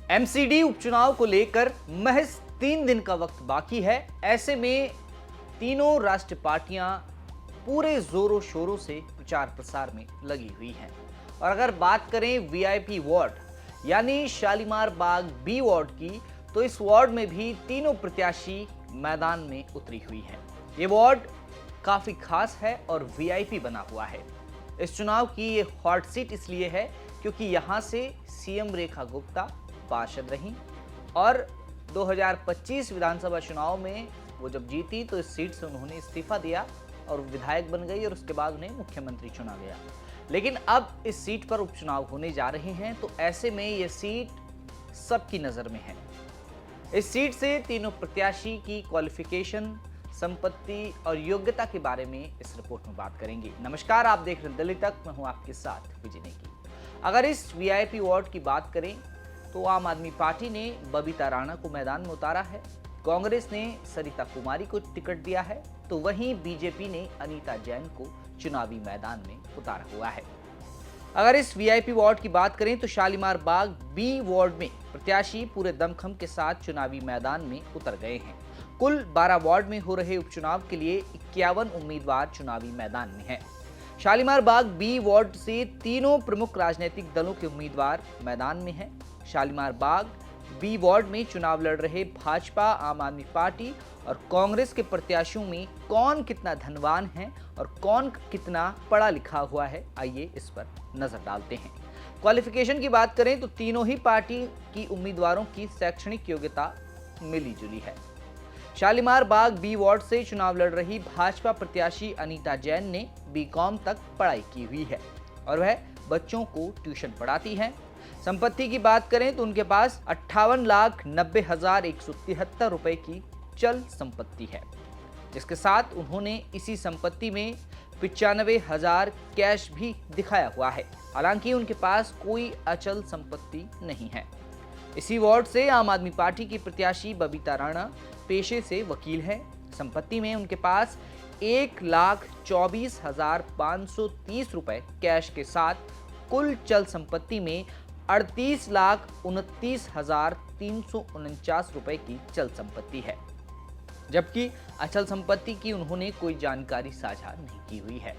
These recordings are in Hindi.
एमसीडी उपचुनाव को लेकर महज 3 दिन का वक्त बाकी है। ऐसे में तीनों राष्ट्रीय पार्टियां पूरे जोरों शोरों से प्रचार प्रसार में लगी हुई हैं। और अगर बात करें वीआईपी वार्ड यानी शालीमार बाग बी वार्ड की, तो इस वार्ड में भी तीनों प्रत्याशी मैदान में उतरी हुई हैं। ये वार्ड काफी खास है और वीआईपी बना हुआ है। इस चुनाव की ये हॉट सीट इसलिए है क्योंकि यहां से सीएम रेखा गुप्ता पार्षद रहीं और 2025 विधानसभा चुनाव में वो जब जीती तो इस सीट से उन्होंने इस्तीफा दिया और विधायक बन गई और उसके बाद उन्हें मुख्यमंत्री चुना गया। लेकिन अब इस सीट पर उपचुनाव होने जा रहे हैं, तो ऐसे में ये सीट सबकी नजर में है। इस सीट से तीनों प्रत्याशी की क्वालिफिकेशन, संपत्ति और योग्यता के बारे में इस रिपोर्ट में बात करेंगे। नमस्कार, आप देख रहे हैं दिल्ली तक, मैं हूं आपके साथ विजय नेगी। अगर इस वीआईपी वार्ड की बात करें तो आम आदमी पार्टी ने बबीता राणा को मैदान में उतारा है, कांग्रेस ने सरिता कुमारी को टिकट दिया है, तो वहीं बीजेपी ने अनीता जैन को चुनावी मैदान में उतारा हुआ है। अगर इस वीआईपी वार्ड की बात करें तो शालीमार बाग बी वार्ड में प्रत्याशी पूरे दमखम के साथ चुनावी मैदान में उतर गए हैं। कुल 12 वार्ड में हो रहे उपचुनाव के लिए 51 उम्मीदवार चुनावी मैदान में हैं। शालीमार बाग बी वार्ड से तीनों प्रमुख राजनीतिक दलों के उम्मीदवार मैदान में हैं। शालीमार बाग बी वार्ड में चुनाव लड़ रहे भाजपा, आम आदमी पार्टी और कांग्रेस के प्रत्याशियों में कौन कितना धनवान है और कौन कितना पढ़ा लिखा हुआ है, आइए इस पर नजर डालते हैं। क्वालिफिकेशन की बात करें तो तीनों ही पार्टी की उम्मीदवारों की शैक्षणिक योग्यता मिली जुली है। शालीमार बाग बी वार्ड से चुनाव लड़ रही भाजपा प्रत्याशी अनीता जैन ने बीकॉम तक पढ़ाई की हुई है और वह बच्चों को ट्यूशन पढ़ाती हैं। संपत्ति की बात करें तो उनके पास 58,90,173 रुपए की चल संपत्ति है, जिसके साथ उन्होंने इसी संपत्ति में 95,000 कैश भी दिखाया हुआ है। हालांकि उनके पास कोई अचल संपत्ति नहीं है। इसी वार्ड से आम आदमी पार्टी की प्रत्याशी बबीता राणा पेशे से वकील है। संपत्ति में उनके पास 1,24,530 रुपए कैश के साथ कुल चल संपत्ति में 38,29,349 रुपए की चल संपत्ति है, जबकि अचल संपत्ति की उन्होंने कोई जानकारी साझा नहीं की हुई है।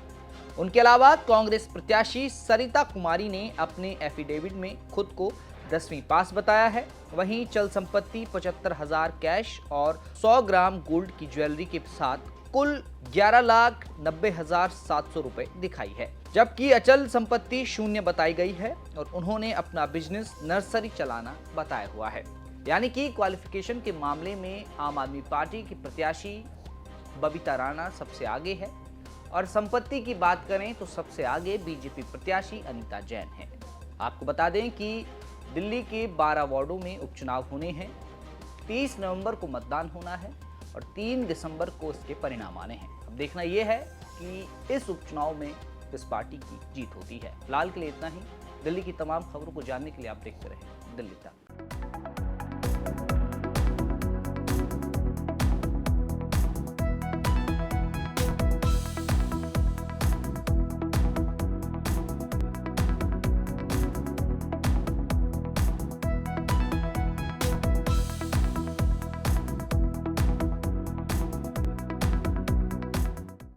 उनके अलावा कांग्रेस प्रत्याशी सरिता कुमारी ने अपने एफिडेविट में खुद को 10वीं पास बताया है। वहीं चल संपत्ति 75,000 कैश और 100 ग्राम गोल्ड की ज्वेलरी के साथ कुल 11,90,700 रुपए दिखाई है, जबकि अचल संपत्ति शून्य बताई गई है और उन्होंने अपना बिजनेस नर्सरी चलाना बताया हुआ है। यानी कि क्वालिफिकेशन के मामले में आम आदमी पार्टी की प्रत्याशी बबीता राणा सबसे आगे है और संपत्ति की बात करें तो सबसे आगे बीजेपी प्रत्याशी अनीता जैन है। आपको बता दें कि दिल्ली के 12 वार्डों में उपचुनाव होने हैं। 30 नवंबर को मतदान होना है और 3 दिसंबर को इसके परिणाम आने हैं। अब देखना यह है कि इस उपचुनाव में किस पार्टी की जीत होती है। फिलहाल के लिए इतना ही। दिल्ली की तमाम खबरों को जानने के लिए आप देखते रहें दिल्ली तक।